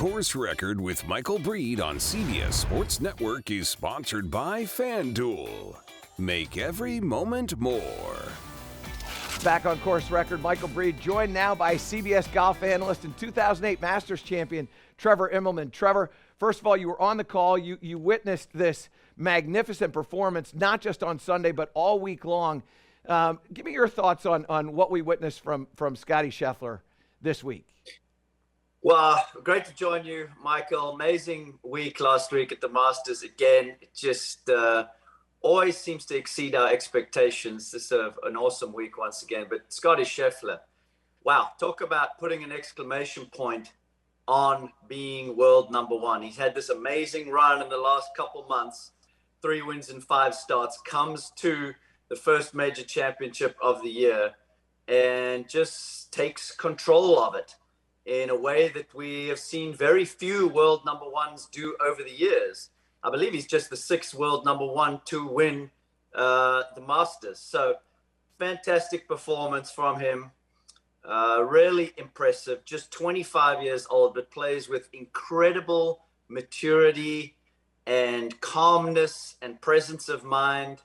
Course Record with Michael Breed on CBS Sports Network is sponsored by FanDuel. Make every moment more. Back on Course Record, Michael Breed, joined now by CBS golf analyst and 2008 Masters champion Trevor Immelman. Trevor, first of all, you were on the call. You witnessed this magnificent performance, not just on Sunday, but all week long. Give me your thoughts on what we witnessed from Scottie Scheffler this week. Well, great to join you, Michael. Amazing week last week at the Masters. Again, it just always seems to exceed our expectations. This is an awesome week once again. But Scottie Scheffler, wow, talk about putting an exclamation point on being world number one. He's had this amazing run in the last couple months, 3 wins and 5 starts, comes to the first major championship of the year and just takes control of it in a way that we have seen very few world number ones do over the years. I believe he's just the 6th world number one to win the Masters. So fantastic performance from him. Really impressive. Just 25 years old, but plays with incredible maturity and calmness and presence of mind.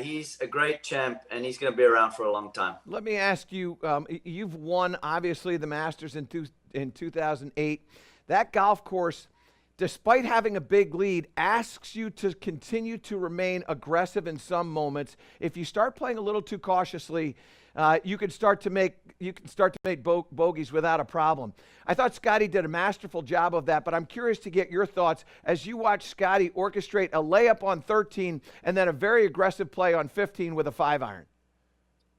He's a great champ, and he's going to be around for a long time. Let me ask you, you've won, obviously, the Masters in 2008. That golf course, despite having a big lead, asks you to continue to remain aggressive in some moments. If you start playing a little too cautiously, you can start to make bogeys without a problem. I thought Scottie did a masterful job of that, but I'm curious to get your thoughts as you watch Scottie orchestrate a layup on 13 and then a very aggressive play on 15 with a 5-iron.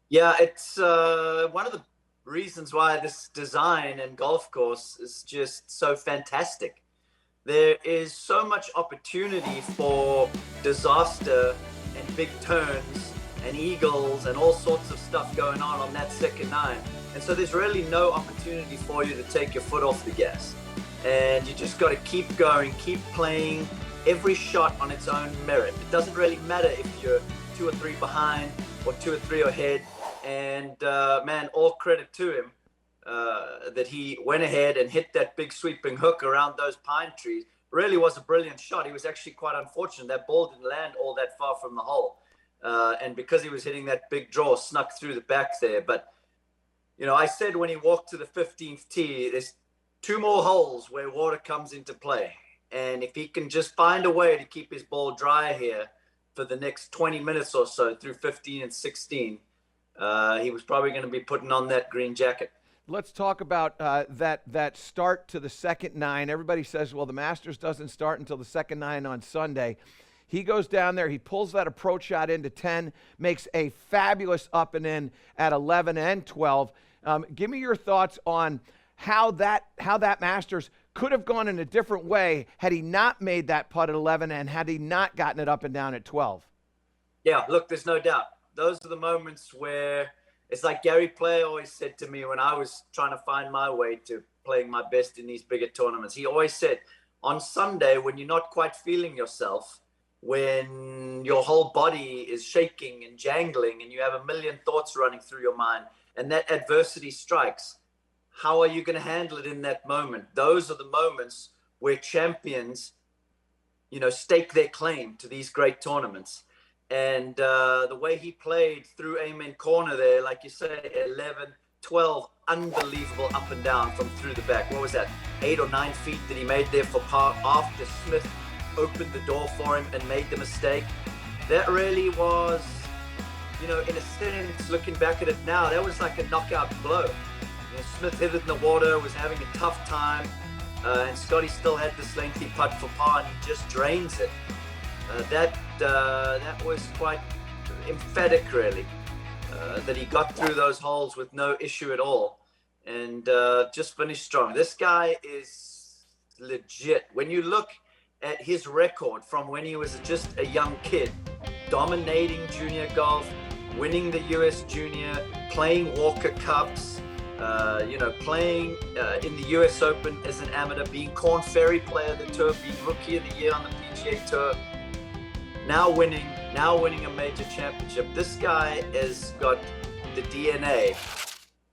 Yeah, it's one of the reasons why this design and golf course is just so fantastic. There is so much opportunity for disaster and big turns and eagles and all sorts of stuff going on that second 9. And so there's really no opportunity for you to take your foot off the gas. And you just got to keep going, keep playing every shot on its own merit. It doesn't really matter if you're 2 or 3 behind or 2 or 3 ahead. And man, all credit to him. That he went ahead and hit that big sweeping hook around those pine trees. Really was a brilliant shot. He was actually quite unfortunate. That ball didn't land all that far from the hole. And because he was hitting that big draw, snuck through the back there. But, you know, I said when he walked to the 15th tee, there's 2 more holes where water comes into play. And if he can just find a way to keep his ball dry here for the next 20 minutes or so through 15 and 16, he was probably going to be putting on that green jacket. Let's talk about that start to the second 9. Everybody says, well, the Masters doesn't start until the second 9 on Sunday. He goes down there, he pulls that approach shot into 10, makes a fabulous up and in at 11 and 12. Give me your thoughts on how that Masters could have gone in a different way had he not made that putt at 11 and had he not gotten it up and down at 12. Yeah, look, there's no doubt. Those are the moments where it's like Gary Player always said to me when I was trying to find my way to playing my best in these bigger tournaments. He always said, on Sunday, when you're not quite feeling yourself, when your whole body is shaking and jangling and you have a million thoughts running through your mind and that adversity strikes, how are you going to handle it in that moment? Those are the moments where champions, you know, stake their claim to these great tournaments. And the way he played through Amen Corner there, like you say, 11, 12, unbelievable up and down from through the back. What was that, 8 or 9 feet that he made there for par after Smith opened the door for him and made the mistake? That really was, you know, in a sense, looking back at it now, that was like a knockout blow. You know, Smith hit it in the water, was having a tough time, and Scottie still had this lengthy putt for par, and he just drains it. That was quite emphatic, really, that he got through those holes with no issue at all and just finished strong. This guy is legit. When you look at his record from when he was just a young kid, dominating junior golf, winning the US Junior, playing Walker Cups, playing in the US Open as an amateur, being Korn Ferry Player of the Tour, being Rookie of the Year on the PGA Tour, now winning a major championship. This guy has got the DNA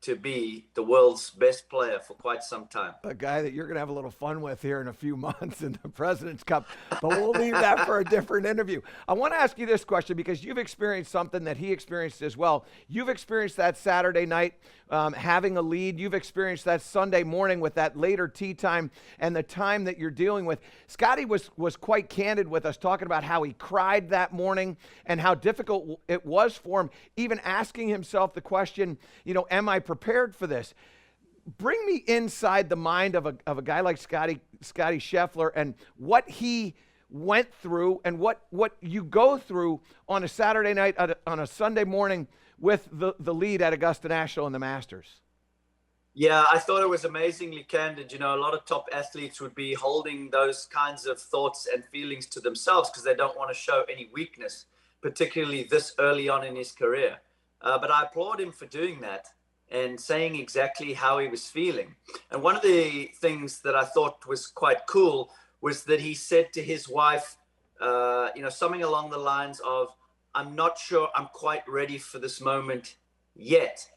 to be the world's best player for quite some time. A guy that you're going to have a little fun with here in a few months in the President's Cup, but we'll leave that for a different interview. I want to ask you this question because you've experienced something that he experienced as well. You've experienced that Saturday night having a lead. You've experienced that Sunday morning with that later tee time and the time that you're dealing with. Scottie was quite candid with us, talking about how he cried that morning and how difficult it was for him, even asking himself the question, am I prepared for this? Bring me inside the mind of a guy like Scottie Scheffler and what he went through and what you go through on a Saturday night, on a Sunday morning with the lead at Augusta National and the Masters. Yeah, I thought it was amazingly candid. A lot of top athletes would be holding those kinds of thoughts and feelings to themselves because they don't want to show any weakness, particularly this early on in his career. But I applaud him for doing that and saying exactly how he was feeling. And one of the things that I thought was quite cool was that he said to his wife, something along the lines of, I'm not sure I'm quite ready for this moment yet.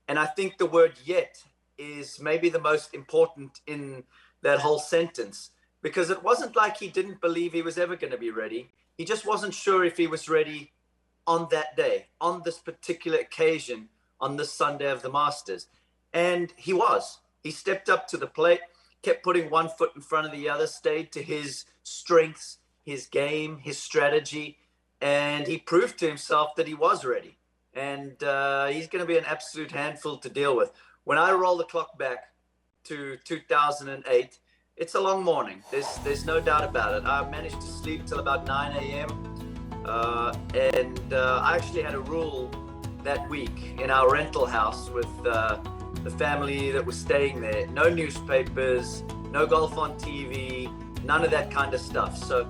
And I think the word yet is maybe the most important in that whole sentence, because it wasn't like he didn't believe he was ever going to be ready. He just wasn't sure if he was ready on that day, on this particular occasion, on this Sunday of the Masters. And he was. He stepped up to the plate, kept putting one foot in front of the other, stayed to his strengths, his game, his strategy, and he proved to himself that he was ready. And he's going to be an absolute handful to deal with. When I roll the clock back to 2008, it's a long morning. There's no doubt about it. I managed to sleep till about 9 a.m. I actually had a rule that week in our rental house with the family that was staying there. No newspapers, no golf on TV, none of that kind of stuff. So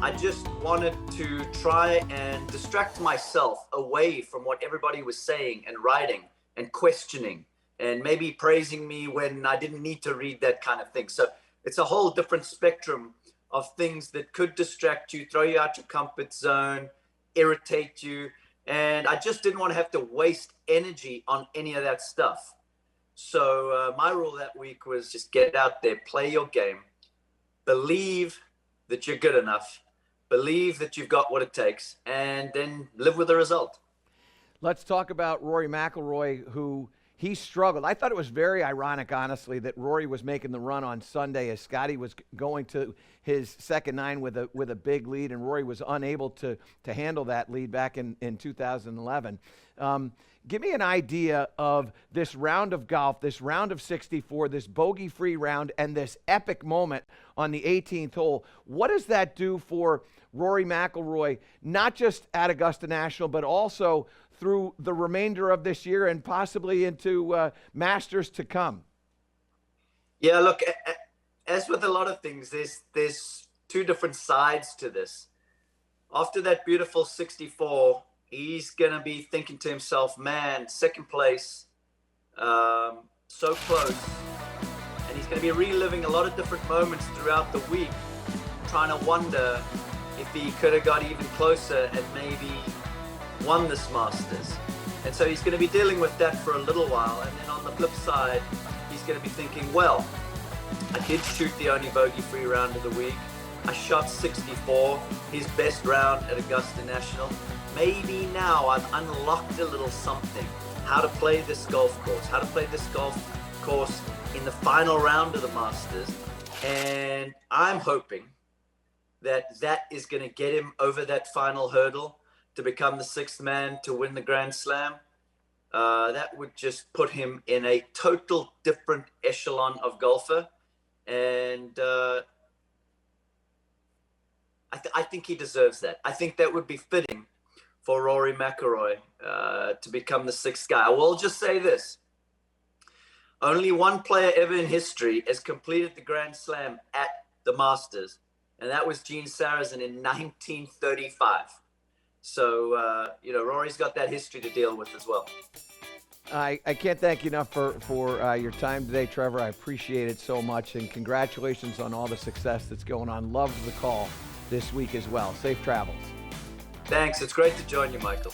I just wanted to try and distract myself away from what everybody was saying and writing and questioning and maybe praising me when I didn't need to read that kind of thing. So it's a whole different spectrum of things that could distract you, throw you out your comfort zone, irritate you. And I just didn't want to have to waste energy on any of that stuff. So my rule that week was just get out there, play your game, believe that you're good enough, believe that you've got what it takes, and then live with the result. Let's talk about Rory McIlroy, who he struggled. I thought it was very ironic, honestly, that Rory was making the run on Sunday as Scottie was going to his second nine with a big lead, and Rory was unable to handle that lead back in 2011. Give me an idea of this round of golf, this round of 64, this bogey-free round, and this epic moment on the 18th hole. What does that do for Rory McIlroy, not just at Augusta National, but also through the remainder of this year and possibly into Masters to come? Yeah, look, as with a lot of things, there's two different sides to this. After that beautiful 64, he's going to be thinking to himself, man, second place, so close. And he's going to be reliving a lot of different moments throughout the week, trying to wonder if he could have got even closer and maybe won this Masters. And so he's going to be dealing with that for a little while. And then on the flip side, he's going to be thinking, well, I did shoot the only bogey-free round of the week. I shot 64, his best round at Augusta National. Maybe now I've unlocked a little something, how to play this golf course, how to play this golf course in the final round of the Masters. And I'm hoping that that is going to get him over that final hurdle to become the sixth man to win the Grand Slam. That would just put him in a total different echelon of golfer. And I think he deserves that. I think that would be fitting for Rory McIlroy to become the sixth guy. I will just say this. Only one player ever in history has completed the Grand Slam at the Masters, and that was Gene Sarazen in 1935. So, Rory's got that history to deal with as well. I can't thank you enough for your time today, Trevor. I appreciate it so much, and congratulations on all the success that's going on. Love the call this week as well. Safe travels. Thanks. It's great to join you, Michael.